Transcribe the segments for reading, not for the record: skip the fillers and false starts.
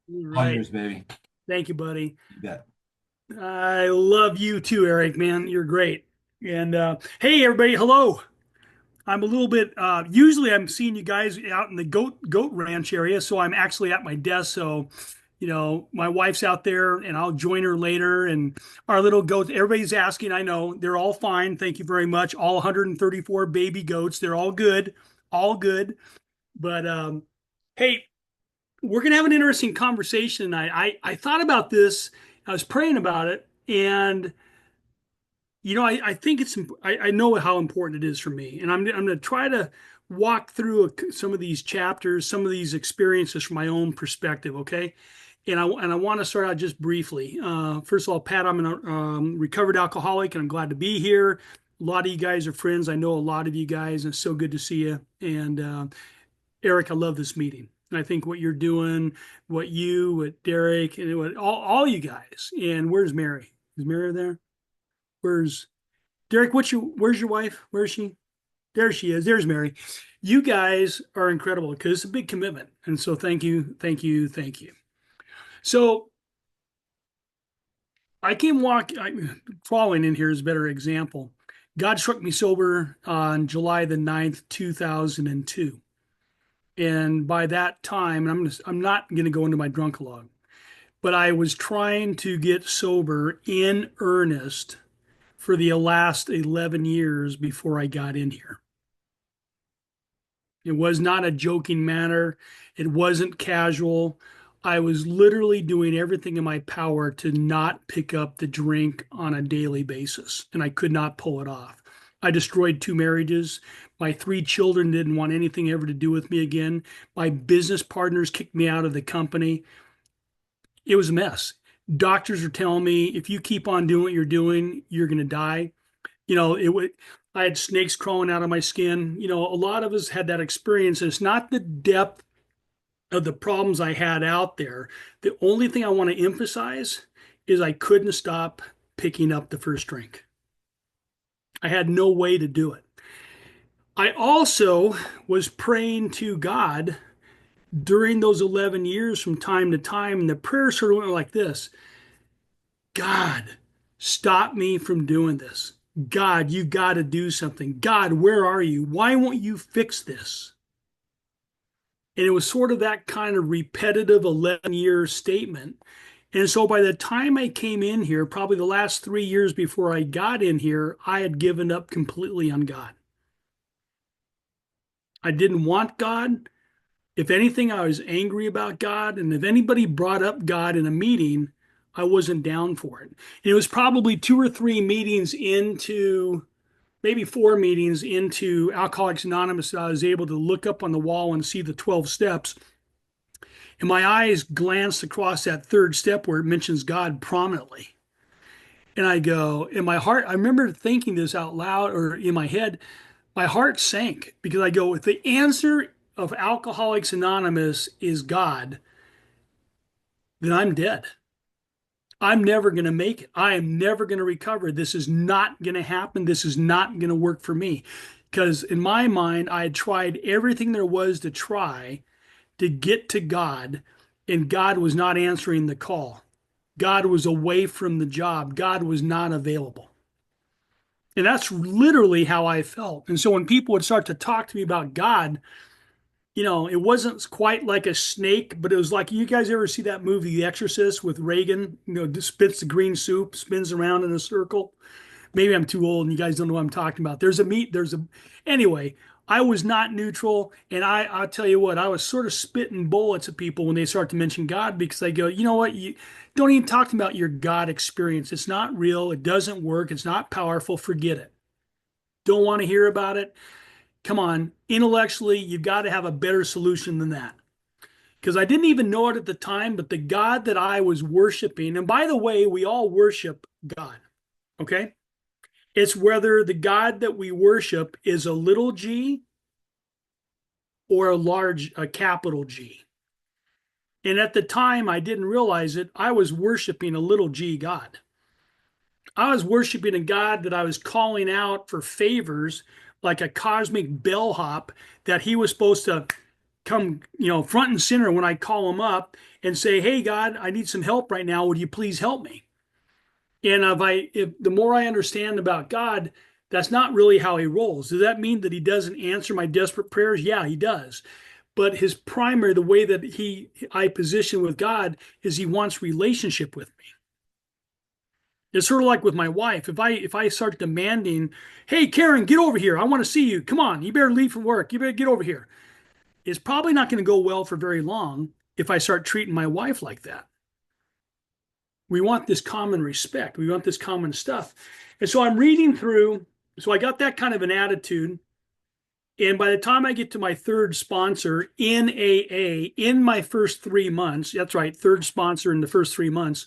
All All right. yours, baby. Thank you, buddy. You bet. I love you too, Eric, man. You're great. And hey, everybody. Hello. I'm a little bit, usually I'm seeing you guys out in the goat ranch area. So I'm actually at my desk. So, my wife's out there and I'll join her later. And our little goats, everybody's asking. I know they're all fine. Thank you very much. All 134 baby goats. They're all good. All good. But, hey, we're going to have an interesting conversation tonight. I thought about this. I was praying about it, and I think I know how important it is for me, and I'm going to try to walk through some of these chapters, some of these experiences from my own perspective. Okay, and I want to start out just briefly. First of all, Pat, I'm a recovered alcoholic, and I'm glad to be here. A lot of you guys are friends. I know a lot of you guys, and it's so good to see you. And Eric, I love this meeting. And I think what you're doing, what Derek, and what all you guys. And where's Mary? Is Mary there? Where's Derek? Where's your wife? Where is she? There she is. There's Mary. You guys are incredible because it's a big commitment. And so thank you, thank you, thank you. So crawling in here is a better example. God struck me sober on July the 9th, 2002. And by that time, I'm not going to go into my drunk log, but I was trying to get sober in earnest for the last 11 years before I got in here. It was not a joking matter. It wasn't casual. I was literally doing everything in my power to not pick up the drink on a daily basis, and I could not pull it off. I destroyed two marriages. My three children didn't want anything ever to do with me again. My business partners kicked me out of the company. It was a mess. Doctors are telling me if you keep on doing what you're doing, you're going to die. It would. I had snakes crawling out of my skin. A lot of us had that experience. And it's not the depth of the problems I had out there. The only thing I want to emphasize is I couldn't stop picking up the first drink. I had no way to do it. I also was praying to God during those 11 years from time to time. And the prayer sort of went like this: God, stop me from doing this. God, you got to do something. God, where are you? Why won't you fix this? And it was sort of that kind of repetitive 11-year statement. And so by the time I came in here, probably the last 3 years before I got in here, I had given up completely on God. I didn't want God. If anything, I was angry about God. And if anybody brought up God in a meeting, I wasn't down for it. And it was probably two or three meetings into, maybe four meetings into Alcoholics Anonymous, that I was able to look up on the wall and see the 12 steps. And my eyes glanced across that third step where it mentions God prominently. And I go, in my heart, I remember thinking this out loud or in my head, my heart sank because I go, if the answer of Alcoholics Anonymous is God, then I'm dead. I'm never going to make it. I am never going to recover. This is not going to happen. This is not going to work for me. Because in my mind, I had tried everything there was to try to get to God, and God was not answering the call. God was away from the job. God was not available. And that's literally how I felt. And so when people would start to talk to me about God, it wasn't quite like a snake, but it was like, you guys ever see that movie, The Exorcist, with Reagan? Spits the green soup, spins around in a circle. Maybe I'm too old and you guys don't know what I'm talking about. Anyway, I was not neutral. And I'll tell you what, I was sort of spitting bullets at people when they start to mention God because I go, you know what? You don't even talk about your God experience. It's not real. It doesn't work. It's not powerful. Forget it. Don't want to hear about it. Come on. Intellectually, you've got to have a better solution than that. Because I didn't even know it at the time, but the God that I was worshiping, and by the way, we all worship God. Okay. It's whether the God that we worship is a little g or a capital G. And at the time, I didn't realize it. I was worshiping a little g God. I was worshiping a God that I was calling out for favors like a cosmic bellhop that he was supposed to come, front and center when I call him up and say, "Hey, God, I need some help right now. Would you please help me?" And if the more I understand about God, that's not really how he rolls. Does that mean that he doesn't answer my desperate prayers? Yeah, he does. But his primary, the way that I position with God is he wants relationship with me. It's sort of like with my wife. If I start demanding, "Hey, Karen, get over here. I want to see you. Come on, you better leave from work. You better get over here." It's probably not going to go well for very long if I start treating my wife like that. We want this common respect. We want this common stuff. And so I'm reading through. So I got that kind of an attitude. And by the time I get to my third sponsor in AA, in my first 3 months, that's right, third sponsor in the first 3 months,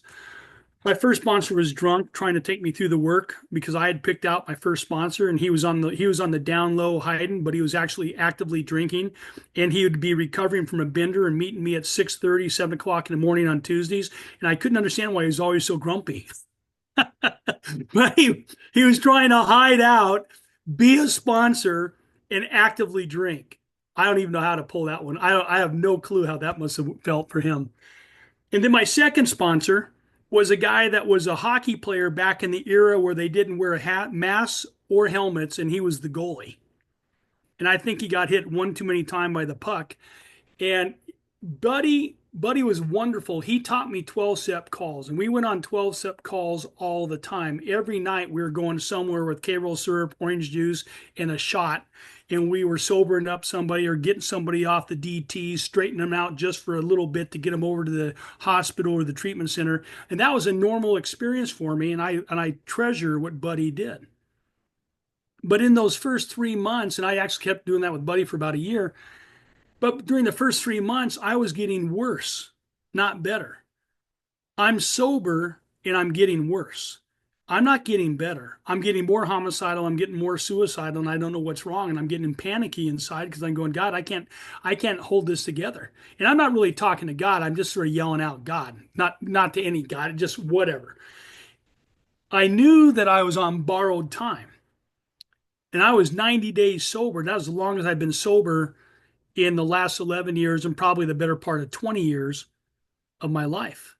my first sponsor was drunk trying to take me through the work because I had picked out my first sponsor and he was on the down low hiding, but he was actually actively drinking, and he would be recovering from a bender and meeting me at 6:30, 7 o'clock in the morning on Tuesdays. And I couldn't understand why he was always so grumpy. But he was trying to hide out, be a sponsor, and actively drink. I don't even know how to pull that one. I have no clue how that must have felt for him. And then my second sponsor was a guy that was a hockey player back in the era where they didn't wear a hat, masks, or helmets, and he was the goalie. And I think he got hit one too many times by the puck. And Buddy was wonderful. He taught me 12-step calls, and we went on 12-step calls all the time. Every night we were going somewhere with K-roll syrup, orange juice, and a shot, and we were sobering up somebody or getting somebody off the DT, straightening them out just for a little bit to get them over to the hospital or the treatment center. And that was a normal experience for me, and I treasure what Buddy did. But in those first 3 months, and I actually kept doing that with Buddy for about a year, but during the first 3 months, I was getting worse, not better. I'm sober and I'm getting worse. I'm not getting better. I'm getting more homicidal. I'm getting more suicidal, and I don't know what's wrong. And I'm getting panicky inside because I'm going, God, I can't hold this together. And I'm not really talking to God. I'm just sort of yelling out God, not to any God, just whatever. I knew that I was on borrowed time, and I was 90 days sober. That was the longest I've been sober in the last 11 years and probably the better part of 20 years of my life.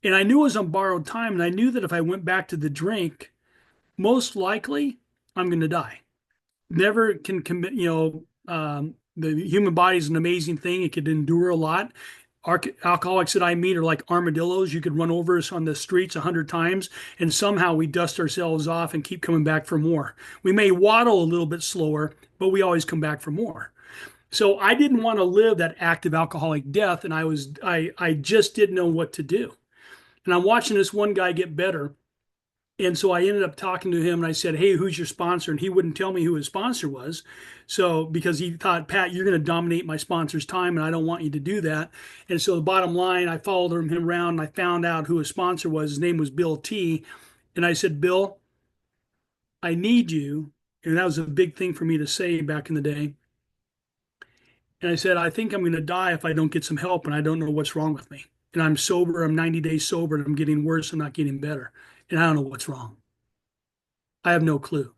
And I knew it was on borrowed time. And I knew that if I went back to the drink, most likely I'm going to die. Never can commit, the human body is an amazing thing. It could endure a lot. Alcoholics that I meet are like armadillos. You could run over us on the streets 100 times, and somehow we dust ourselves off and keep coming back for more. We may waddle a little bit slower, but we always come back for more. So I didn't want to live that active alcoholic death, and I just didn't know what to do. And I'm watching this one guy get better. And so I ended up talking to him and I said, "Hey, who's your sponsor?" And he wouldn't tell me who his sponsor was. So because he thought, "Pat, you're going to dominate my sponsor's time and I don't want you to do that." And so the bottom line, I followed him around and I found out who his sponsor was. His name was Bill T. And I said, "Bill, I need you." And that was a big thing for me to say back in the day. And I said, "I think I'm going to die if I don't get some help, and I don't know what's wrong with me. And I'm sober. I'm 90 days sober, and I'm getting worse. I'm not getting better. And I don't know what's wrong. I have no clue.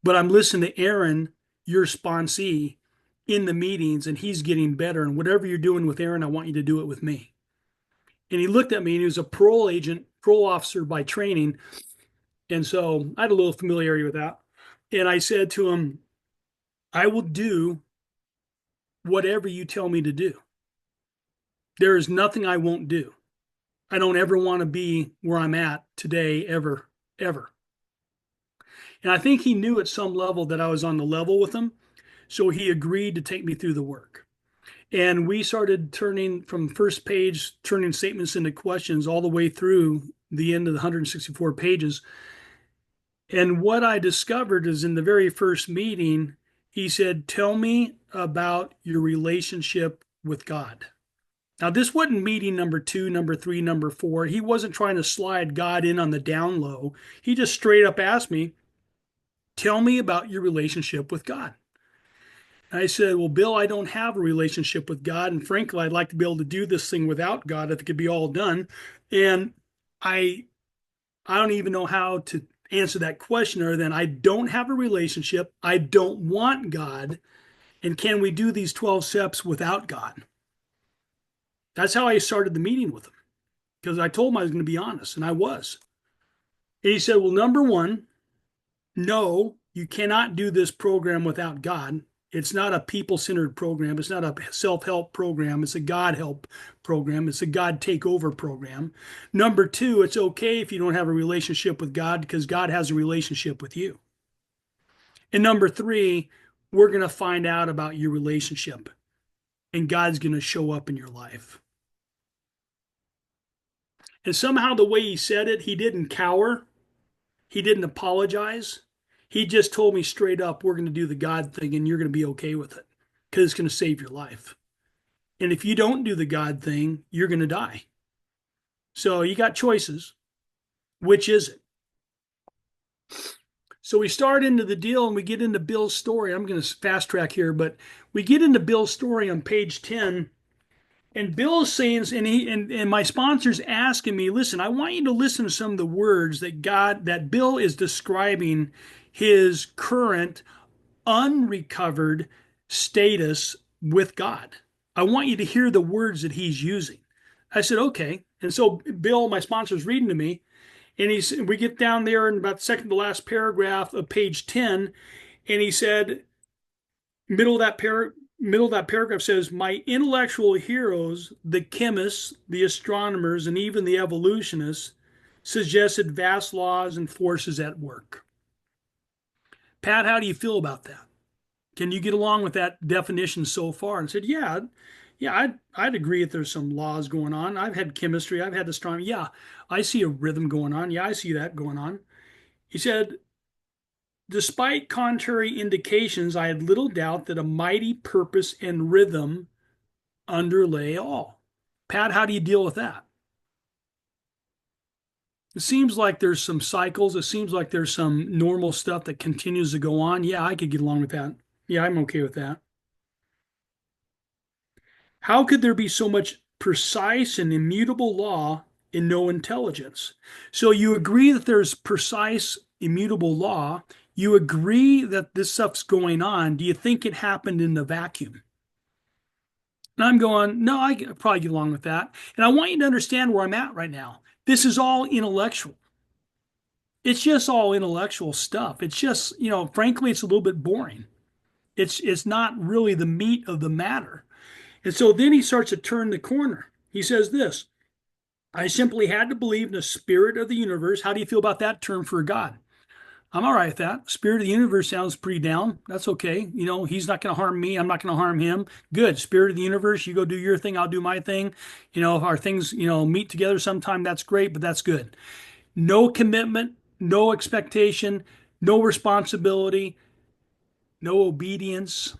But I'm listening to Aaron, your sponsee, in the meetings, and he's getting better. And whatever you're doing with Aaron, I want you to do it with me." And he looked at me, and he was a parole agent, parole officer by training. And so I had a little familiarity with that. And I said to him, "I will do whatever you tell me to do. There is nothing I won't do. I don't ever want to be where I'm at today, ever, ever." And I think he knew at some level that I was on the level with him. So he agreed to take me through the work. And we started turning from first page, turning statements into questions all the way through the end of the 164 pages. And what I discovered is in the very first meeting, he said, "Tell me about your relationship with God." Now, this wasn't meeting number 2, number 3, number 4. He wasn't trying to slide God in on the down low. He just straight up asked me, "Tell me about your relationship with God." And I said, "Well, Bill, I don't have a relationship with God. And frankly, I'd like to be able to do this thing without God if it could be all done. And I, I don't even know how to answer that question other than I don't have a relationship. I don't want God. And can we do these 12 steps without God? That's how I started the meeting with him, because I told him I was going to be honest, and I was. And he said, well, number one, no, you cannot do this program without God. It's not a people-centered program. It's not a self-help program. It's a God-help program. It's a God-takeover program. Number two, it's okay if you don't have a relationship with God, because God has a relationship with you. And number three, we're going to find out about your relationship, and God's going to show up in your life. And somehow the way he said it, he didn't cower. He didn't apologize. He just told me straight up, we're going to do the God thing and you're going to be okay with it because it's going to save your life. And if you don't do the God thing, you're going to die. So you got choices. Which is it? So we start into the deal and we get into Bill's story. I'm going to fast track here, but we get into Bill's story on page 10. And Bill is saying, and my sponsor's asking me, listen, I want you to listen to some of the words that Bill is describing his current unrecovered status with God. I want you to hear the words that he's using. I said, okay. And so Bill, my sponsor's reading to me, and we get down there in about the second to last paragraph of page 10, and he said, middle of that paragraph says, my intellectual heroes, the chemists, the astronomers, and even the evolutionists, suggested vast laws and forces at work. Pat, how do you feel about that? Can you get along with that definition so far? And said, yeah, I'd agree if there's some laws going on. I've had chemistry, I've had astronomy. Yeah, I see a rhythm going on. Yeah, I see that going on. He said, despite contrary indications, I had little doubt that a mighty purpose and rhythm underlay all. Pat, how do you deal with that? It seems like there's some cycles. It seems like there's some normal stuff that continues to go on. Yeah, I could get along with that. Yeah, I'm okay with that. How could there be so much precise and immutable law and no intelligence? So you agree that there's precise, immutable law. You agree that this stuff's going on. Do you think it happened in the vacuum? And I'm going, no, I could probably get along with that. And I want you to understand where I'm at right now. This is all intellectual. It's just all intellectual stuff. It's just, frankly, it's a little bit boring. It's not really the meat of the matter. And so then he starts to turn the corner. He says this, I simply had to believe in the spirit of the universe. How do you feel about that term for God? I'm all right with that. Spirit of the universe sounds pretty down. That's okay. He's not going to harm me. I'm not going to harm him. Good. Spirit of the universe, you go do your thing. I'll do my thing. If our things, meet together sometime, that's great, but that's good. No commitment, no expectation, no responsibility, no obedience,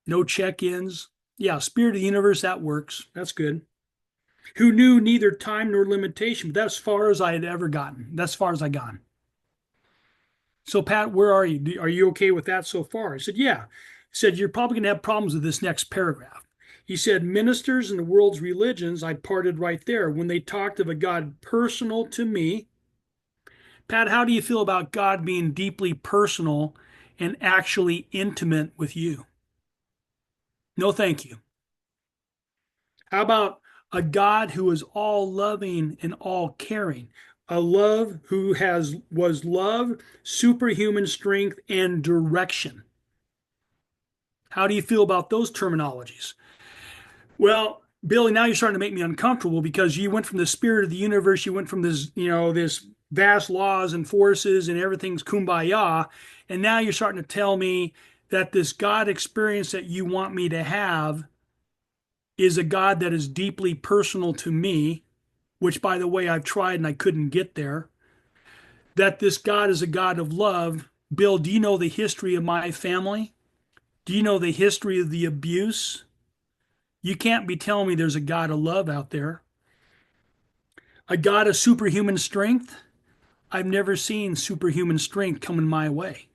no check-ins. Yeah, spirit of the universe, that works. That's good. Who knew neither time nor limitation, but that's as far as I had ever gotten. That's as far as I got. So, Pat, where are you? Are you okay with that so far? I said, yeah. He said, you're probably going to have problems with this next paragraph. He said, ministers in the world's religions, I parted right there when they talked of a God personal to me. Pat, how do you feel about God being deeply personal and actually intimate with you? No, thank you. How about a God who is all loving and all caring? A love who was love, superhuman strength, and direction. How do you feel about those terminologies? Well, Billy, now you're starting to make me uncomfortable because you went from the spirit of the universe, you went from this vast laws and forces and everything's kumbaya, and now you're starting to tell me that this God experience that you want me to have is a God that is deeply personal to me, which, by the way, I've tried and I couldn't get there. That this God is a God of love. Bill, do you know the history of my family? Do you know the history of the abuse? You can't be telling me there's a God of love out there. A God of superhuman strength? I've never seen superhuman strength coming my way.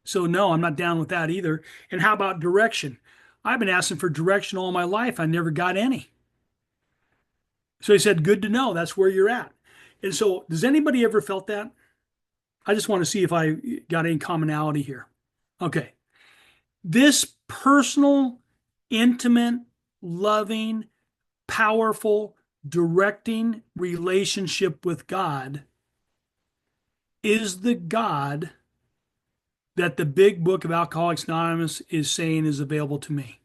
So, no, I'm not down with that either. And how about direction? I've been asking for direction all my life. I never got any. So he said, good to know. That's where you're at. And so, does anybody ever felt that? I just want to see if I got any commonality here. Okay. This personal, intimate, loving, powerful, directing relationship with God is the God that the big book of Alcoholics Anonymous is saying is available to me.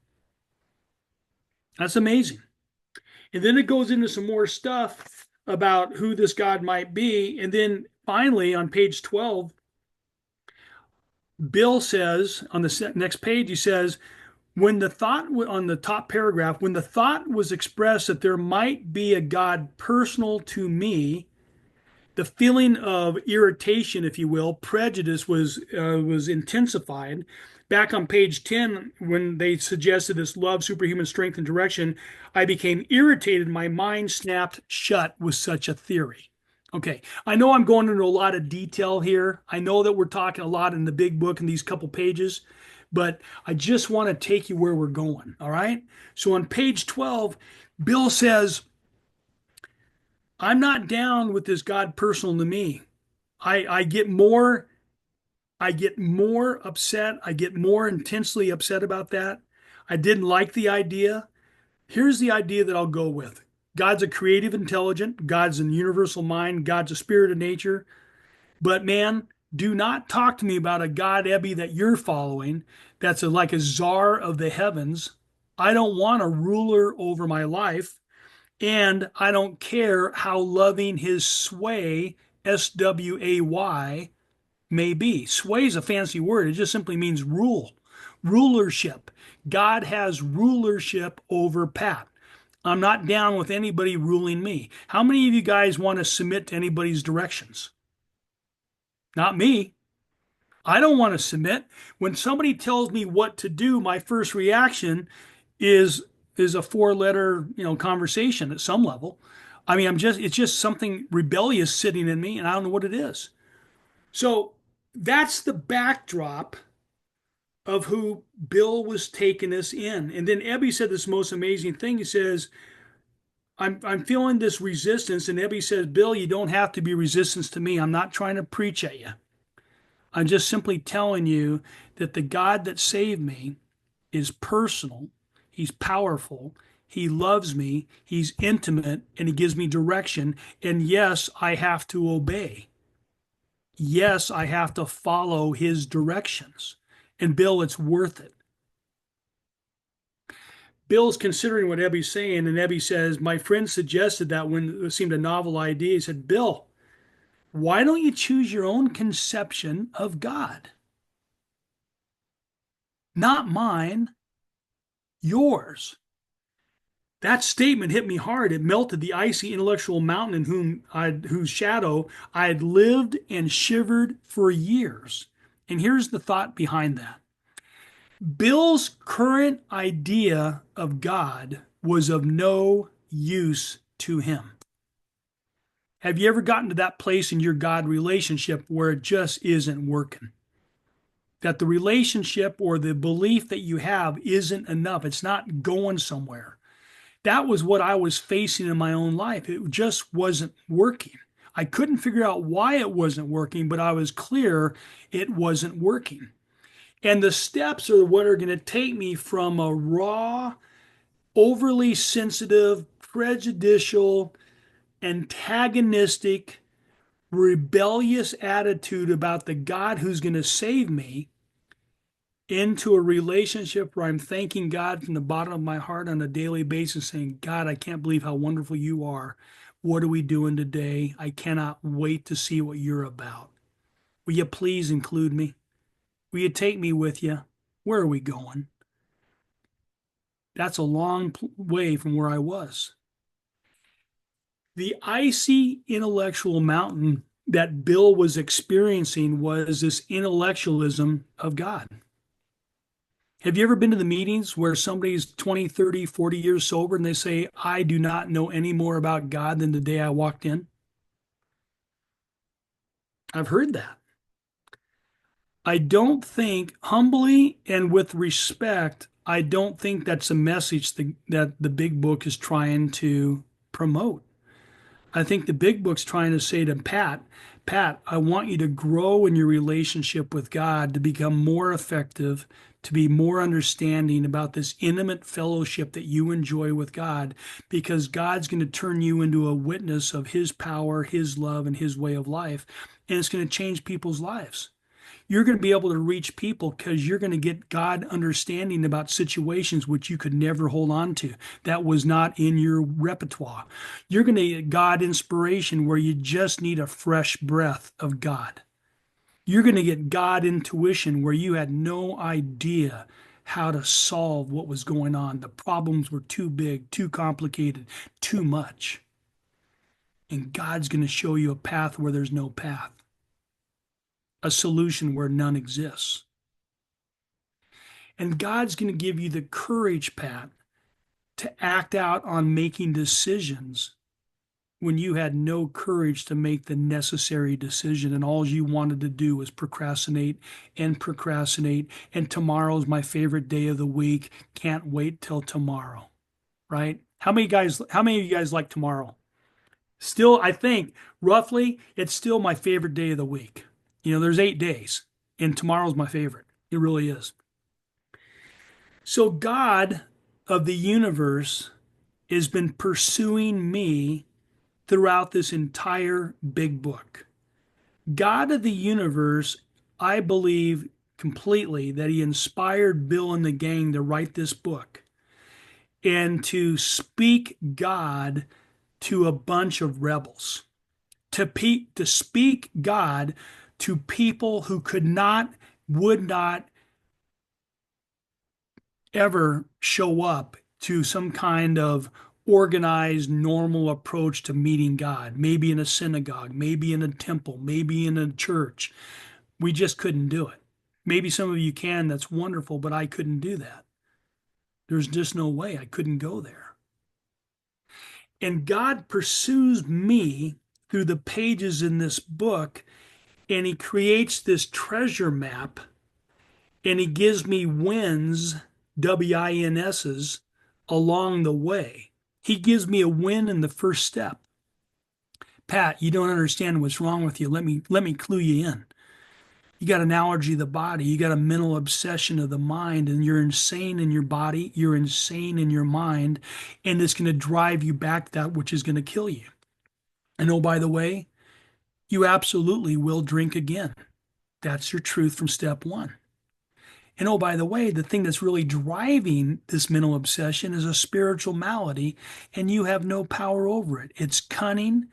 That's amazing. And then it goes into some more stuff about who this God might be. And then finally, on page 12, Bill says on the next page, he says, when the thought on the top paragraph, when the thought was expressed that there might be a God personal to me, the feeling of irritation, if you will, prejudice was intensified. Back on page 10, when they suggested this love, superhuman strength, and direction, I became irritated. My mind snapped shut with such a theory. Okay, I know I'm going into a lot of detail here. I know that we're talking a lot in the big book in these couple pages, but I just want to take you where we're going. All right. So on page 12, Bill says, I'm not down with this God personal to me. I get more upset. I get more intensely upset about that. I didn't like the idea. Here's the idea that I'll go with. God's a creative intelligent, God's an universal mind, God's a spirit of nature. But man, do not talk to me about a God, Ebby, that you're following that's like a czar of the heavens. I don't want a ruler over my life. And I don't care how loving his sway, SWAY, may be. Sway is a fancy word. It just simply means rule, rulership. God has rulership over Pat. I'm not down with anybody ruling me. How many of you guys want to submit to anybody's directions? Not me. I don't want to submit. When somebody tells me what to do, my first reaction is is a four-letter, conversation at some level. I mean, it's just something rebellious sitting in me, and I don't know what it is. So that's the backdrop of who Bill was taking us in. And then Ebby said this most amazing thing. He says, I'm feeling this resistance. And Ebby says, Bill, you don't have to be resistance to me. I'm not trying to preach at you. I'm just simply telling you that the God that saved me is personal. He's powerful. He loves me. He's intimate and he gives me direction. And yes, I have to obey. Yes, I have to follow his directions. And Bill, it's worth it. Bill's considering what Ebby's saying, and Ebby says, my friend suggested that when it seemed a novel idea. He said, Bill, why don't you choose your own conception of God? Not mine, yours. That statement hit me hard. It melted the icy intellectual mountain in whose shadow I had lived and shivered for years. And here's the thought behind that. Bill's current idea of God was of no use to him. Have you ever gotten to that place in your God relationship where it just isn't working? That the relationship or the belief that you have isn't enough. It's not going somewhere. That was what I was facing in my own life. It just wasn't working. I couldn't figure out why it wasn't working, but I was clear it wasn't working. And the steps are what are going to take me from a raw, overly sensitive, prejudicial, antagonistic, rebellious attitude about the God who's going to save me into a relationship where I'm thanking God from the bottom of my heart on a daily basis, saying, God, I can't believe how wonderful you are. What are we doing today? I cannot wait to see what you're about. Will you please include me? Will you take me with you? Where are we going? That's a long way from where I was. The icy intellectual mountain that Bill was experiencing was this intellectualism of God. Have you ever been to the meetings where somebody's 20, 30, 40 years sober and they say, I do not know any more about God than the day I walked in? I've heard that. I don't think, humbly and with respect, I don't think that's a message that the big book is trying to promote. I think the big book's trying to say to Pat, I want you to grow in your relationship with God to become more effective, to be more understanding about this intimate fellowship that you enjoy with God, because God's going to turn you into a witness of His power, His love, and His way of life. And it's going to change people's lives. You're going to be able to reach people because you're going to get God understanding about situations which you could never hold on to. That was not in your repertoire. You're going to get God inspiration where you just need a fresh breath of God. You're going to get God intuition where you had no idea how to solve what was going on. The problems were too big, too complicated, too much. And God's going to show you a path where there's no path, a solution where none exists. And God's going to give you the courage, Pat, to act out on making decisions when you had no courage to make the necessary decision and all you wanted to do was procrastinate and procrastinate. And tomorrow's my favorite day of the week. Can't wait till tomorrow, right? How many of you guys like tomorrow? Still, I think roughly it's still my favorite day of the week. There's 8 days and tomorrow's my favorite. It really is. So God of the universe has been pursuing me throughout this entire big book. God of the universe, I believe completely that He inspired Bill and the gang to write this book and to speak God to a bunch of rebels, to speak God to people who would not ever show up to some kind of organized, normal approach to meeting God, maybe in a synagogue, maybe in a temple, maybe in a church. We just couldn't do it. Maybe some of you can, that's wonderful, but I couldn't do that. There's just no way I couldn't go there. And God pursues me through the pages in this book, and He creates this treasure map, and He gives me wins, WINSs, along the way. He gives me a win in the first step. Pat, you don't understand what's wrong with you. Let me clue you in. You got an allergy of the body. You got a mental obsession of the mind, and you're insane in your body. You're insane in your mind, and it's going to drive you back to that which is going to kill you. And oh, by the way, you absolutely will drink again. That's your truth from step one. And oh, by the way, the thing that's really driving this mental obsession is a spiritual malady, and you have no power over it. It's cunning,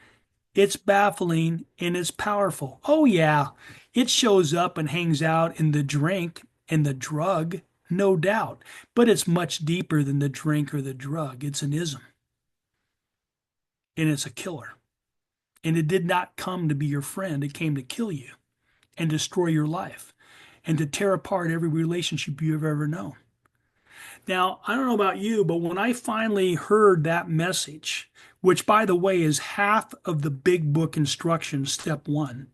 it's baffling, and it's powerful. Oh, yeah, it shows up and hangs out in the drink and the drug, no doubt, but it's much deeper than the drink or the drug. It's an ism, and it's a killer. And it did not come to be your friend, it came to kill you and destroy your life and to tear apart every relationship you've ever known. Now, I don't know about you, but when I finally heard that message, which by the way is half of the big book instructions, step one,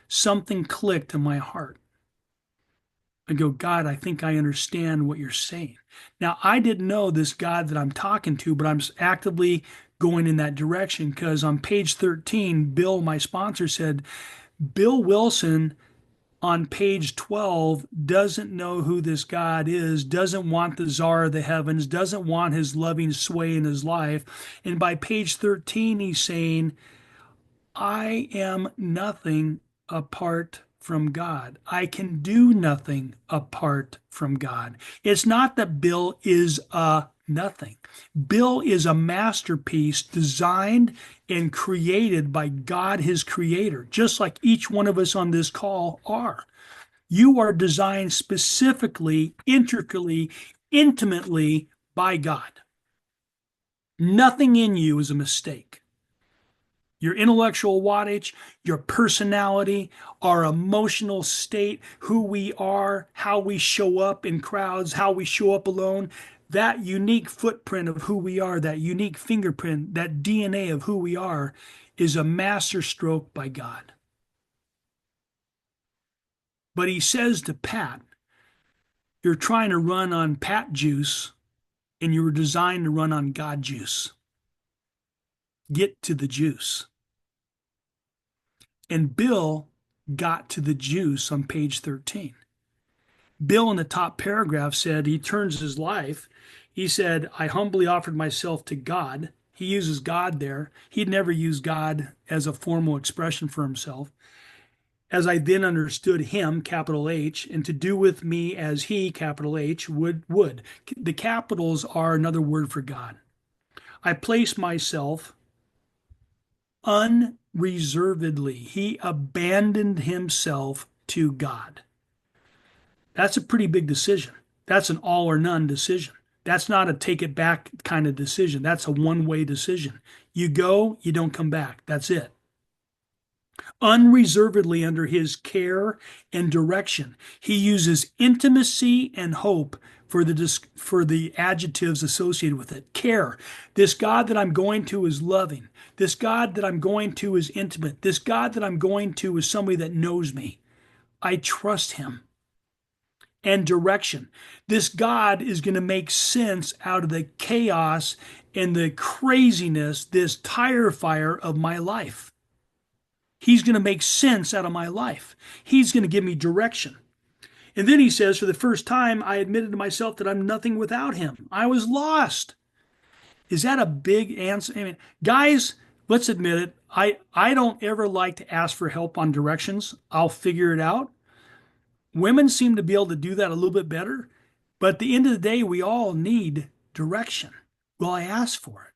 something clicked in my heart. I go, God, I think I understand what you're saying. Now, I didn't know this God that I'm talking to, but I'm actively going in that direction because on page 13, Bill, my sponsor, said, Bill Wilson on page 12 doesn't know who this God is, doesn't want the czar of the heavens, doesn't want his loving sway in his life. And by page 13, he's saying, I am nothing apart from God. I can do nothing apart from God. It's not that Bill is a nothing. Bill is a masterpiece designed and created by God, his creator, just like each one of us on this call are. You are designed specifically, intricately, intimately by God. Nothing in you is a mistake. Your intellectual wattage, your personality, our emotional state, who we are, how we show up in crowds, how we show up alone, that unique footprint of who we are, that unique fingerprint, that DNA of who we are is a master stroke by God. But he says to Pat, you're trying to run on Pat juice and you were designed to run on God juice. get to the juice. And Bill got to the juice on page 13. Bill in the top paragraph said he turns his life. He said, I humbly offered myself to God. He uses God there. He'd never used God as a formal expression for himself. As I then understood him, capital H, and to do with me as he, capital H, would. The capitals are another word for God. I place myself unreservedly. He abandoned himself to God. That's a pretty big decision. That's an all or none decision. That's not a take it back kind of decision. That's a one-way decision. You go, you don't come back. That's it. Unreservedly under his care and direction. He uses intimacy and hope for the adjectives associated with it. Care. This God that I'm going to is loving. This God that I'm going to is intimate. This God that I'm going to is somebody that knows me. I trust him. And direction. This God is going to make sense out of the chaos and the craziness, this tire fire of my life. He's going to make sense out of my life. He's going to give me direction. And then he says, for the first time, I admitted to myself that I'm nothing without him. I was lost. Is that a big answer? I mean, guys, let's admit it. I don't ever like to ask for help on directions. I'll figure it out. Women seem to be able to do that a little bit better. But at the end of the day, we all need direction. Well, I ask for it.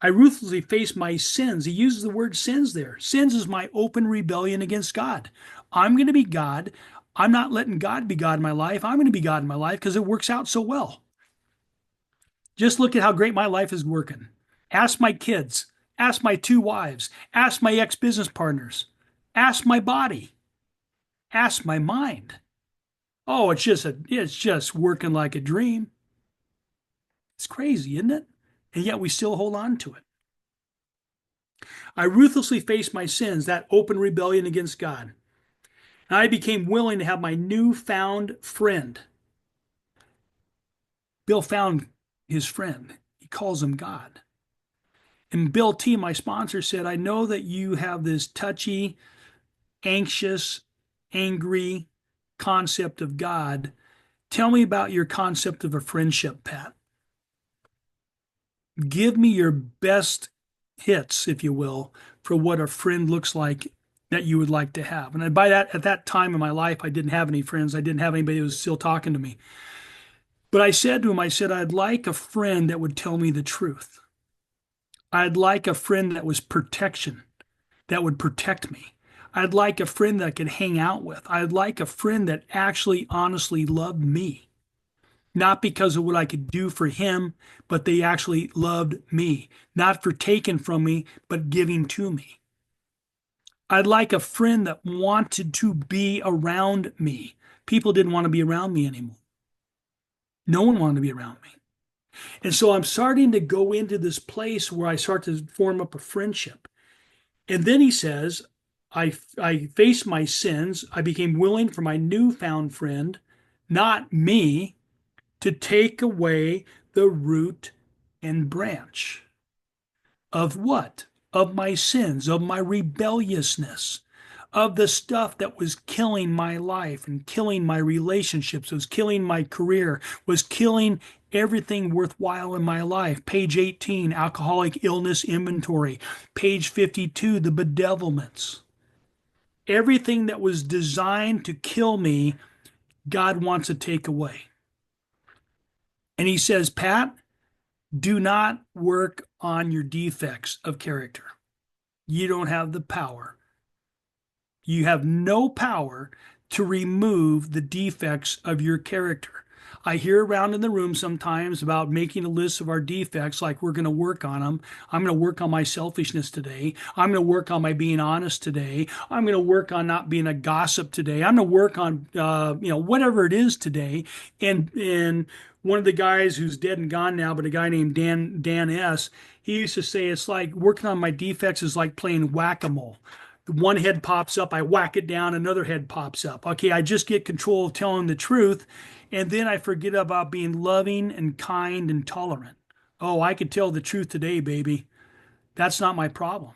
I ruthlessly face my sins. He uses the word sins there. Sins is my open rebellion against God. I'm going to be God. I'm not letting God be God in my life. I'm going to be God in my life because it works out so well. Just look at how great my life is working. Ask my kids. Ask my 2 wives. Ask my ex-business partners. Ask my body. Ask my mind. Oh, it's just working like a dream. It's crazy, isn't it? And yet we still hold on to it. I ruthlessly faced my sins, that open rebellion against God. And I became willing to have my newfound friend. Bill found his friend. He calls him God. And Bill T, my sponsor, said, I know that you have this touchy, anxious, angry concept of God. Tell me about your concept of a friendship, Pat. Give me your best hits, if you will, for what a friend looks like that you would like to have. And by that, at that time in my life, I didn't have any friends. I didn't have anybody who was still talking to me. But I said to him, I'd like a friend that would tell me the truth. I'd like a friend that was protection, that would protect me. I'd like a friend that I could hang out with. I'd like a friend that actually honestly loved me. Not because of what I could do for him, but they actually loved me. Not for taking from me, but giving to me. I'd like a friend that wanted to be around me. People didn't want to be around me anymore. No one wanted to be around me. And so I'm starting to go into this place where I start to form up a friendship. And then he says, I faced my sins. I became willing for my newfound friend, not me, to take away the root and branch of what? Of my sins, of my rebelliousness, of the stuff that was killing my life and killing my relationships, was killing my career, was killing everything worthwhile in my life. Page 18, alcoholic illness inventory. Page 52, the bedevilments. Everything that was designed to kill me, God wants to take away. And he says, Pat, do not work on your defects of character. You don't have the power. You have no power to remove the defects of your character. I hear around in the room sometimes about making a list of our defects, like we're going to work on them. I'm going to work on my selfishness today. I'm going to work on my being honest today. I'm going to work on not being a gossip today. I'm going to work on, whatever it is today. And one of the guys who's dead and gone now, but a guy named Dan S., he used to say, it's like working on my defects is like playing whack-a-mole. One head pops up, I whack it down, another head pops up. Okay, I just get control of telling the truth, and then I forget about being loving and kind and tolerant. Oh, I could tell the truth today, baby. That's not my problem.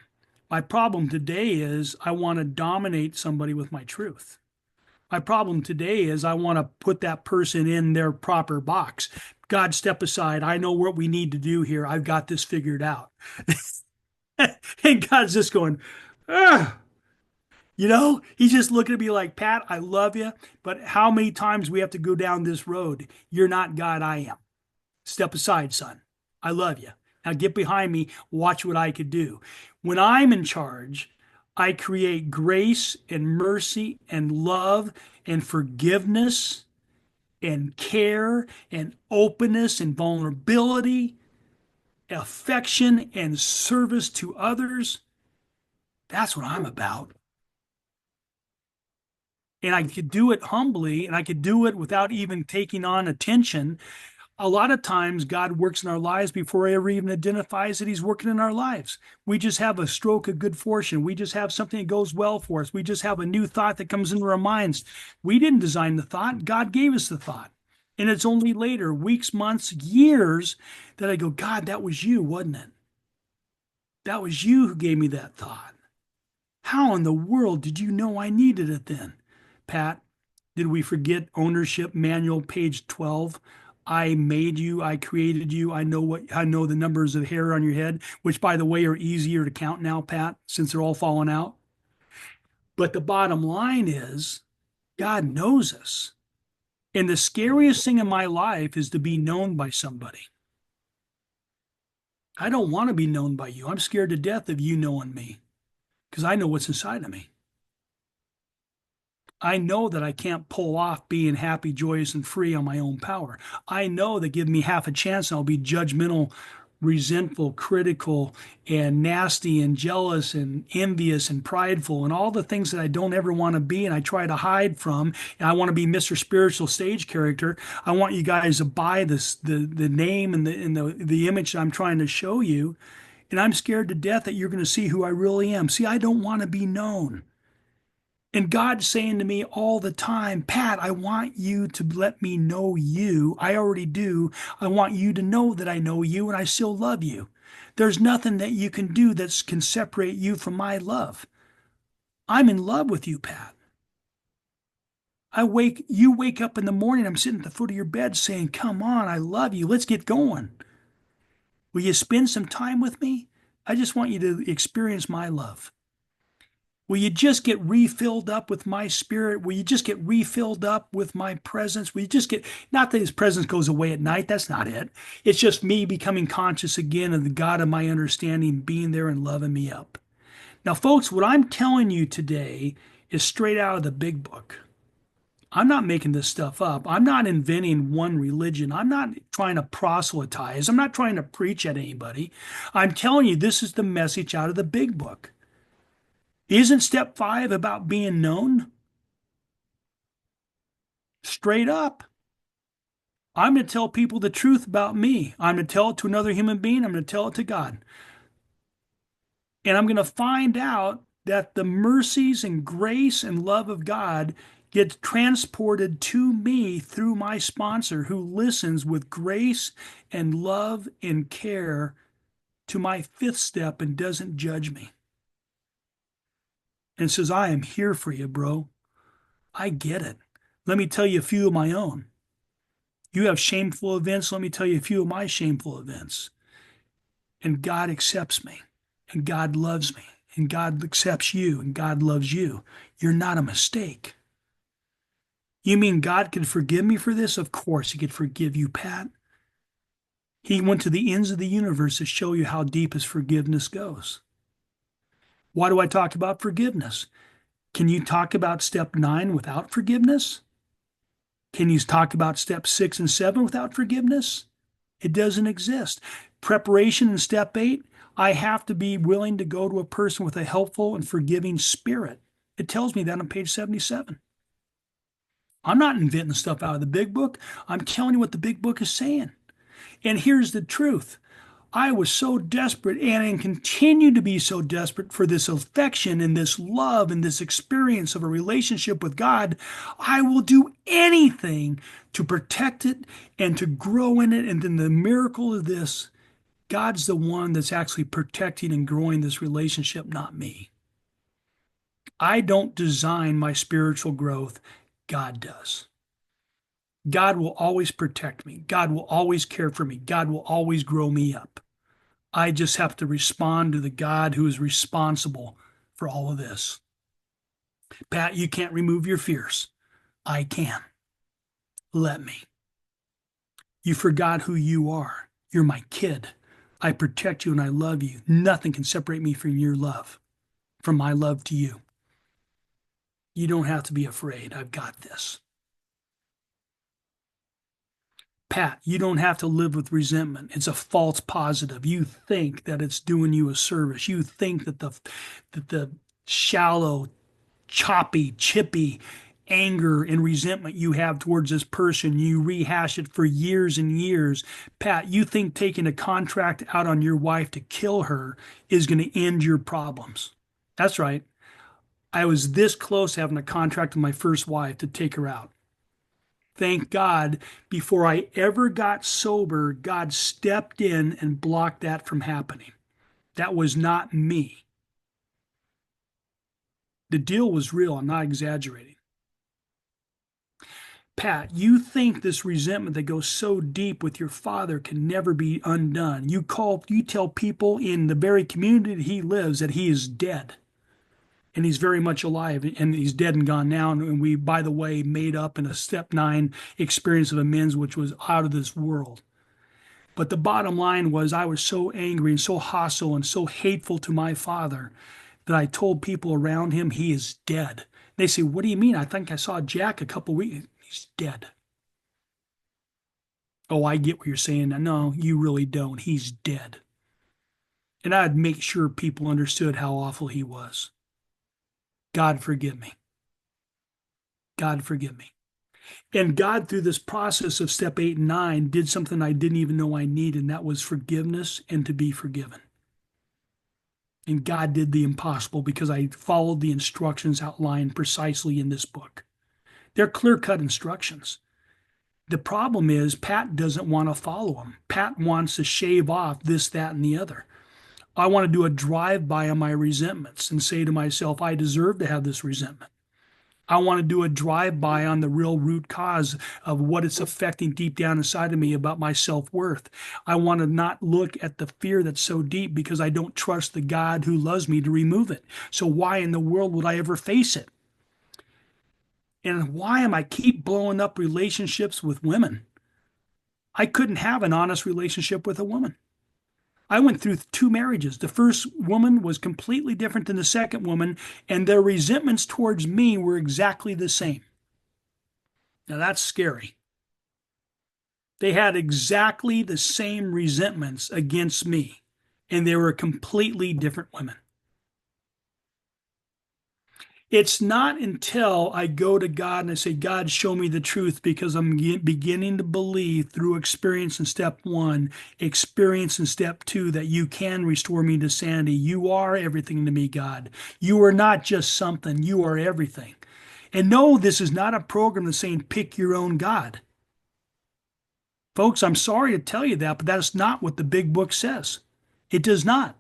My problem today is I want to dominate somebody with my truth. My problem today is I want to put that person in their proper box. God, step aside. I know what we need to do here. I've got this figured out. And God's just going, ugh. He's just looking at me like, Pat, I love you, but how many times we have to go down this road? You're not God, I am. Step aside, son. I love you. Now get behind me. Watch what I could do. When I'm in charge, I create grace and mercy and love and forgiveness and care and openness and vulnerability, affection and service to others. That's what I'm about. And I could do it humbly and I could do it without even taking on attention. A lot of times God works in our lives before he ever even identifies that he's working in our lives. We just have a stroke of good fortune. We just have something that goes well for us. We just have a new thought that comes into our minds. We didn't design the thought. God gave us the thought. And it's only later, weeks, months, years, that I go, God, that was you, wasn't it? That was you who gave me that thought. How in the world did you know I needed it then? Pat, did we forget ownership manual, page 12? I made you, I created you, I know the numbers of hair on your head, which by the way are easier to count now, Pat, since they're all falling out. But the bottom line is God knows us. And the scariest thing in my life is to be known by somebody. I don't want to be known by you. I'm scared to death of you knowing me because I know what's inside of me. I know that I can't pull off being happy, joyous, and free on my own power. I know that give me half a chance and I'll be judgmental, resentful, critical, and nasty, and jealous, and envious, and prideful, and all the things that I don't ever want to be and I try to hide from. And I want to be Mr. Spiritual stage character. I want you guys to buy this the name and the image that I'm trying to show you. And I'm scared to death that you're going to see who I really am. See, I don't want to be known. And God's saying to me all the time, Pat, I want you to let me know you. I already do. I want you to know that I know you and I still love you. There's nothing that you can do that can separate you from my love. I'm in love with you, Pat. You wake up in the morning, I'm sitting at the foot of your bed saying, come on, I love you. Let's get going. Will you spend some time with me? I just want you to experience my love. Will you just get refilled up with my spirit? Will you just get refilled up with my presence? Will you just get, not that his presence goes away at night, that's not it. It's just me becoming conscious again of the God of my understanding being there and loving me up. Now, folks, what I'm telling you today is straight out of the big book. I'm not making this stuff up. I'm not inventing one religion. I'm not trying to proselytize. I'm not trying to preach at anybody. I'm telling you, this is the message out of the big book. Isn't step 5 about being known? Straight up. I'm going to tell people the truth about me. I'm going to tell it to another human being. I'm going to tell it to God. And I'm going to find out that the mercies and grace and love of God gets transported to me through my sponsor who listens with grace and love and care to my 5th step and doesn't judge me. And says, I am here for you, bro. I get it. Let me tell you a few of my own. You have shameful events. Let me tell you a few of my shameful events. And God accepts me. And God loves me. And God accepts you. And God loves you. You're not a mistake. You mean God could forgive me for this? Of course he could forgive you, Pat. He went to the ends of the universe to show you how deep his forgiveness goes. Why do I talk about forgiveness? Can you talk about step 9 without forgiveness? Can you talk about step 6 and 7 without forgiveness? It doesn't exist. Preparation in step 8, I have to be willing to go to a person with a helpful and forgiving spirit. It tells me that on page 77. I'm not inventing stuff out of the big book. I'm telling you what the big book is saying. And here's the truth. I was so desperate and continue to be so desperate for this affection and this love and this experience of a relationship with God. I will do anything to protect it and to grow in it. And then the miracle of this God's the one that's actually protecting and growing this relationship, not me. I don't design my spiritual growth. God does. God will always protect me. God will always care for me. God will always grow me up. I just have to respond to the God who is responsible for all of this. Pat, you can't remove your fears. I can. Let me. You forgot who you are. You're my kid. I protect you and I love you. Nothing can separate me from your love, from my love to you. You don't have to be afraid. I've got this. Pat, you don't have to live with resentment. It's a false positive. You think that it's doing you a service. You think that the shallow, choppy, chippy anger and resentment you have towards this person, you rehash it for years and years. Pat, you think taking a contract out on your wife to kill her is going to end your problems. That's right. I was this close to having a contract with my first wife to take her out. Thank God, before I ever got sober, God stepped in and blocked that from happening. That was not me. The deal was real. I'm not exaggerating. Pat, you think this resentment that goes so deep with your father can never be undone. You tell people in the very community he lives that he is dead. And he's very much alive, and he's dead and gone now. And we, by the way, made up in a step 9 experience of amends, which was out of this world. But the bottom line was I was so angry and so hostile and so hateful to my father that I told people around him he is dead. They say, "What do you mean? I think I saw Jack a couple weeks. He's dead." Oh, I get what you're saying. No, you really don't. He's dead. And I'd make sure people understood how awful he was. God forgive me. God forgive me. And God, through this process of step 8 and 9, did something I didn't even know I needed, and that was forgiveness and to be forgiven. And God did the impossible because I followed the instructions outlined precisely in this book. They're clear-cut instructions. The problem is Pat doesn't want to follow them. Pat wants to shave off this, that, and the other. I want to do a drive-by on my resentments and say to myself, I deserve to have this resentment. I want to do a drive-by on the real root cause of what it's affecting deep down inside of me about my self-worth. I want to not look at the fear that's so deep because I don't trust the God who loves me to remove it. So why in the world would I ever face it? And why am I keep blowing up relationships with women? I couldn't have an honest relationship with a woman. I went through 2 marriages. The first woman was completely different than the second woman, and their resentments towards me were exactly the same. Now that's scary. They had exactly the same resentments against me, and they were completely different women. It's not until I go to God and I say, God, show me the truth, because I'm beginning to believe through experience in step 1, experience in step 2, that you can restore me to sanity. You are everything to me, God. You are not just something, you are everything. And no, this is not a program that's saying pick your own God. Folks, I'm sorry to tell you that, but that's not what the big book says. It does not.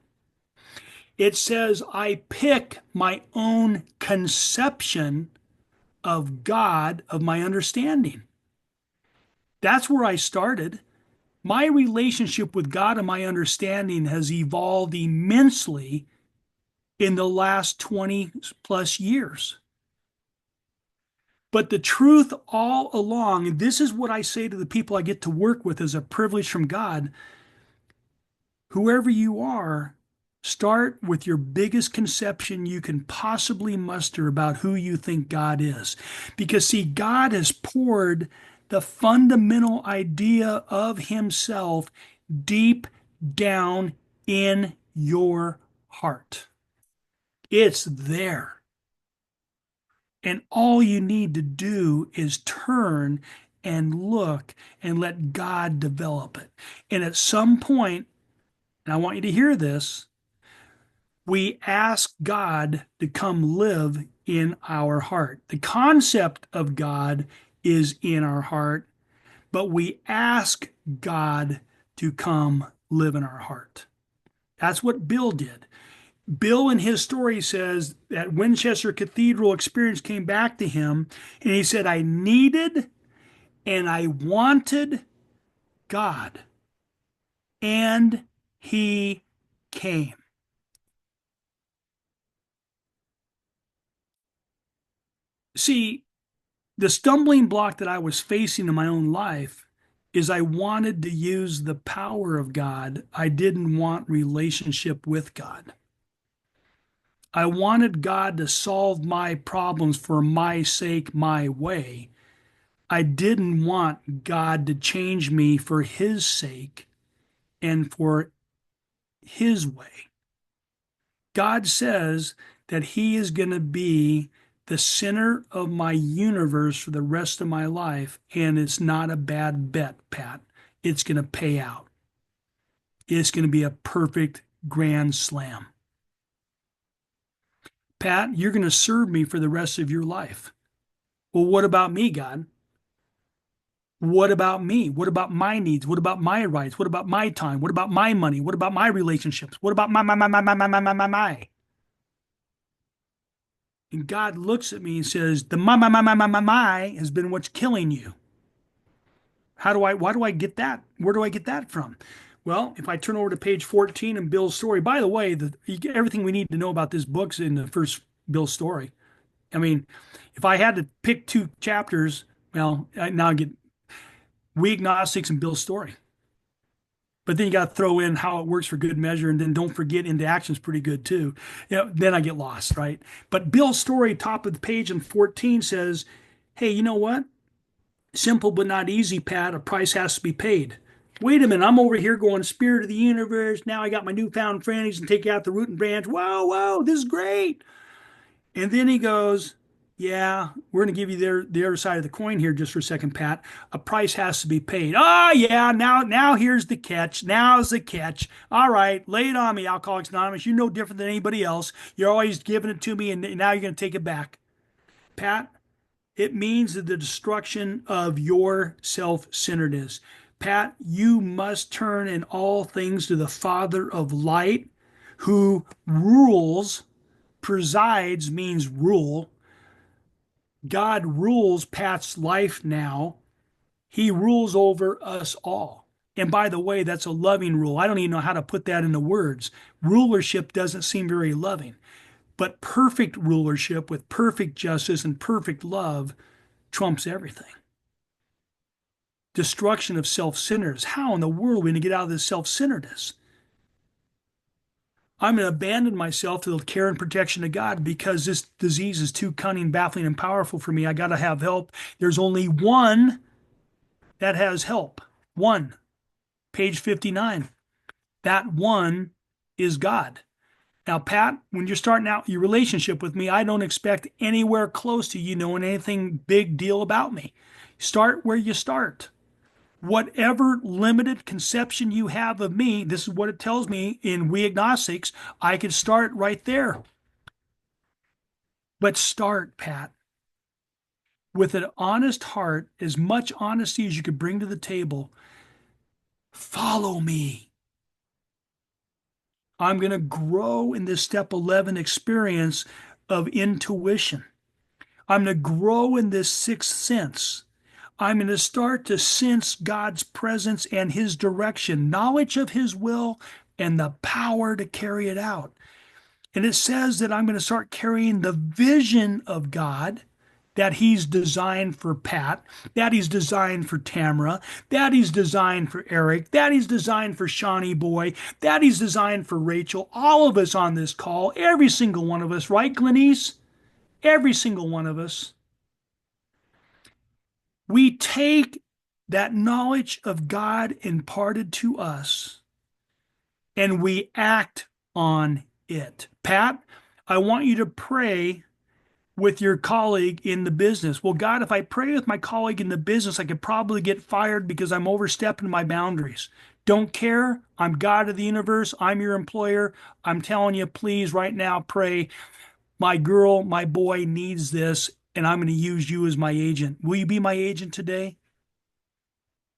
It says, I pick my own conception of God, of my understanding. That's where I started. My relationship with God and my understanding has evolved immensely in the last 20 plus years. But the truth all along, and this is what I say to the people I get to work with as a privilege from God, whoever you are, start with your biggest conception you can possibly muster about who you think God is. Because, see, God has poured the fundamental idea of himself deep down in your heart. It's there. And all you need to do is turn and look and let God develop it. And at some point, and I want you to hear this, we ask God to come live in our heart. The concept of God is in our heart, but we ask God to come live in our heart. That's what Bill did. Bill, in his story, says that Winchester Cathedral experience came back to him, and he said, I needed and I wanted God, and he came. See, the stumbling block that I was facing in my own life is I wanted to use the power of God. I didn't want relationship with God. I wanted God to solve my problems for my sake, my way. I didn't want God to change me for his sake and for his way. God says that he is going to be the center of my universe for the rest of my life, and it's not a bad bet, Pat. It's going to pay out. It's going to be a perfect grand slam. Pat, you're going to serve me for the rest of your life. Well, what about me, God? What about me? What about my needs? What about my rights? What about my time? What about my money? What about my relationships? What about my? And God looks at me and says, the my has been what's killing you. Why do I get that? Where do I get that from? Well, if I turn over to page 14 in Bill's story, by the way, everything we need to know about this book's in the first Bill story. I mean, if I had to pick two chapters, well, now I get We Agnostics and Bill's story. But then you got to throw in how it works for good measure, and then don't forget into action's pretty good too. Then I get lost, right? But Bill's story, top of the page in 14 says, "Hey, you know what? Simple but not easy, Pat. A price has to be paid." Wait a minute, I'm over here going spirit of the universe. Now I got my newfound friends and take out the root and branch. Whoa, whoa, this is great. And then he goes, yeah, we're going to give you the other side of the coin here just for a second, Pat. A price has to be paid. Oh, yeah, now here's the catch. Now's the catch. All right, lay it on me, Alcoholics Anonymous. You're no different than anybody else. You're always giving it to me, and now you're going to take it back. Pat, it means the destruction of your self-centeredness. Pat, you must turn in all things to the Father of light who rules, presides means rule. God rules Pat's life now. He rules over us all. And by the way, that's a loving rule. I don't even know how to put that into words. Rulership doesn't seem very loving, but perfect rulership with perfect justice and perfect love trumps everything. Destruction of self-centeredness. How in the world are we going to get out of this self-centeredness? I'm going to abandon myself to the care and protection of God because this disease is too cunning, baffling, and powerful for me. I got to have help. There's only one that has help. One. Page 59. That one is God. Now, Pat, when you're starting out your relationship with me, I don't expect anywhere close to you knowing anything big deal about me. Start where you start. Whatever limited conception you have of me, this is what it tells me in We Agnostics, I could start right there. But start, Pat, with an honest heart, as much honesty as you could bring to the table. Follow me. I'm going to grow in this step 11 experience of intuition. I'm going to grow in this sixth sense. I'm going to start to sense God's presence and his direction, knowledge of his will, and the power to carry it out. And it says that I'm going to start carrying the vision of God that he's designed for Pat, that he's designed for Tamara, that he's designed for Eric, that he's designed for Shawnee Boy, that he's designed for Rachel, all of us on this call, every single one of us, right, Glenise? Every single one of us. We take that knowledge of God imparted to us and we act on it. Pat, I want you to pray with your colleague in the business. Well, God, if I pray with my colleague in the business, I could probably get fired because I'm overstepping my boundaries. Don't care. I'm God of the universe. I'm your employer. I'm telling you, please, right now, pray. My girl, my boy needs this, and I'm going to use you as my agent. Will you be my agent today?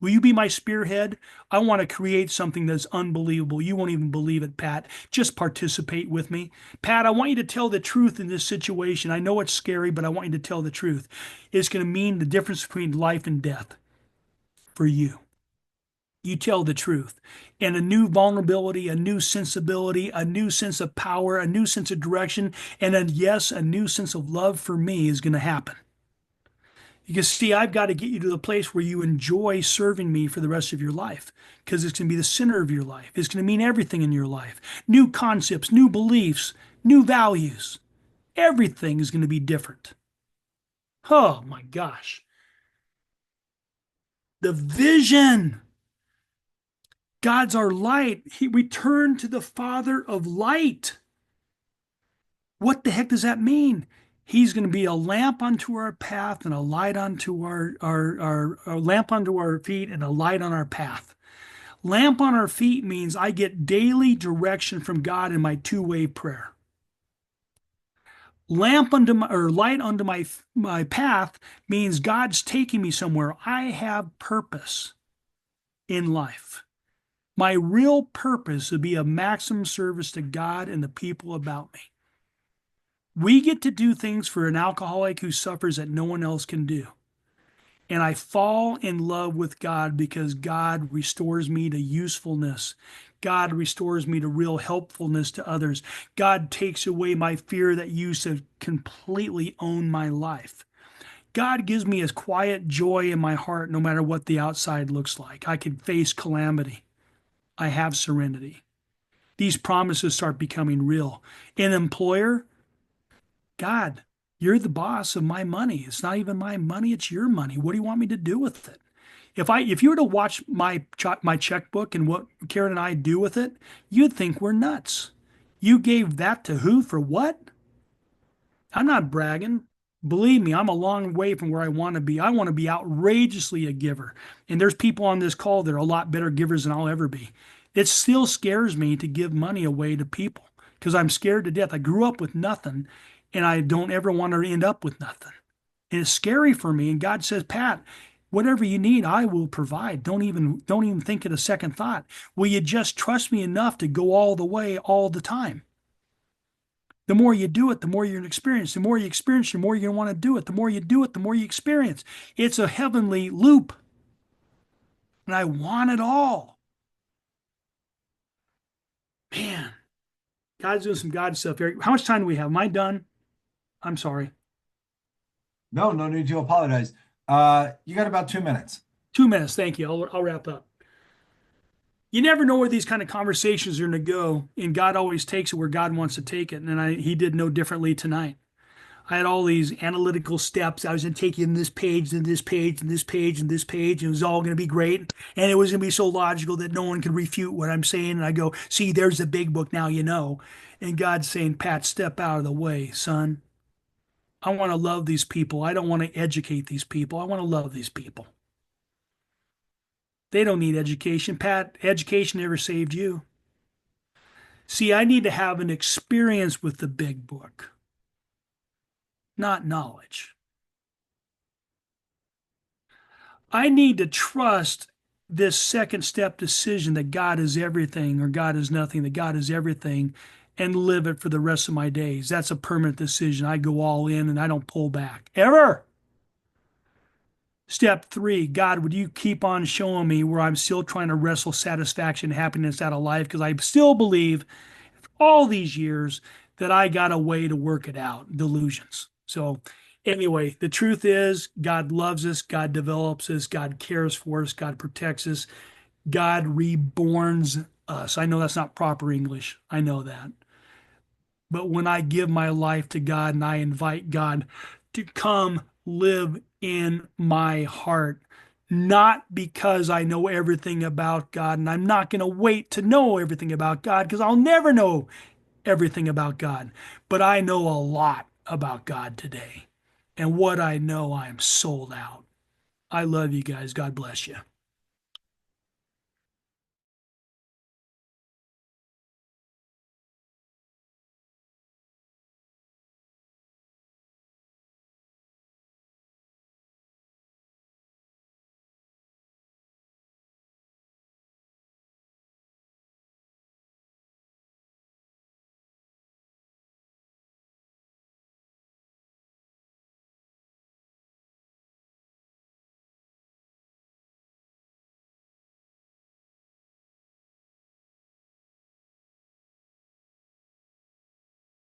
Will you be my spearhead? I want to create something that's unbelievable. You won't even believe it, Pat. Just participate with me. Pat, I want you to tell the truth in this situation. I know it's scary, but I want you to tell the truth. It's going to mean the difference between life and death for you. You tell the truth. And a new vulnerability, a new sensibility, a new sense of power, a new sense of direction, and yes, a new sense of love for me is going to happen. Because, see, I've got to get you to the place where you enjoy serving me for the rest of your life because it's going to be the center of your life. It's going to mean everything in your life. New concepts, new beliefs, new values. Everything is going to be different. Oh my gosh. The vision. God's our light. We turn to the Father of light. What the heck does that mean? He's going to be a lamp unto our path and a light unto our lamp unto our feet and a light on our path. Lamp on our feet means I get daily direction from God in my two-way prayer. Lamp unto my, or light unto my path means God's taking me somewhere. I have purpose in life. My real purpose would be a maximum service to God and the people about me. We get to do things for an alcoholic who suffers that no one else can do. And I fall in love with God because God restores me to usefulness. God restores me to real helpfulness to others. God takes away my fear that used to completely own my life. God gives me a quiet joy in my heart no matter what the outside looks like. I can face calamity. I have serenity. These promises start becoming real. An employer, God, you're the boss of my money. It's not even my money, it's your money. What do you want me to do with it? If you were to watch my checkbook and what Karen and I do with it, you'd think we're nuts. You gave that to who for what? I'm not bragging. Believe me, I'm a long way from where I want to be. I want to be outrageously a giver. And there's people on this call that are a lot better givers than I'll ever be. It still scares me to give money away to people because I'm scared to death. I grew up with nothing and I don't ever want to end up with nothing. And it's scary for me. And God says, Pat, whatever you need, I will provide. Don't even think it a second thought. Will you just trust me enough to go all the way all the time? The more you do it, the more you're going to experience. The more you experience, the more you're going to want to do it. The more you do it, the more you experience. It's a heavenly loop. And I want it all. Man, God's doing some God stuff, Eric. How much time do we have? Am I done? I'm sorry. No, no need to apologize. You got about 2 minutes. 2 minutes. Thank you. I'll wrap up. You never know where these kind of conversations are going to go. And God always takes it where God wants to take it. And he did no differently tonight. I had all these analytical steps. I was going to take you in this page, and this page, and this page, and this page. And it was all going to be great. And it was going to be so logical that no one could refute what I'm saying. And I go, see, there's the big book. Now you know. And God's saying, Pat, step out of the way, son. I want to love these people. I don't want to educate these people. I want to love these people. They don't need education. Pat, education never saved you. See, I need to have an experience with the big book, not knowledge. I need to trust this second step decision that God is everything or God is nothing, that God is everything, and live it for the rest of my days. That's a permanent decision. I go all in and I don't pull back ever. Step 3, God, would you keep on showing me where I'm still trying to wrestle satisfaction and happiness out of life? Because I still believe all these years that I got a way to work it out. Delusions. So anyway, the truth is God loves us. God develops us. God cares for us. God protects us. God reborns us. I know that's not proper English. I know that. But when I give my life to God and I invite God to come live in my heart, not because I know everything about God, and I'm not going to wait to know everything about God because I'll never know everything about God, but I know a lot about God today. And what I know, I'm sold out. I love you guys. God bless you.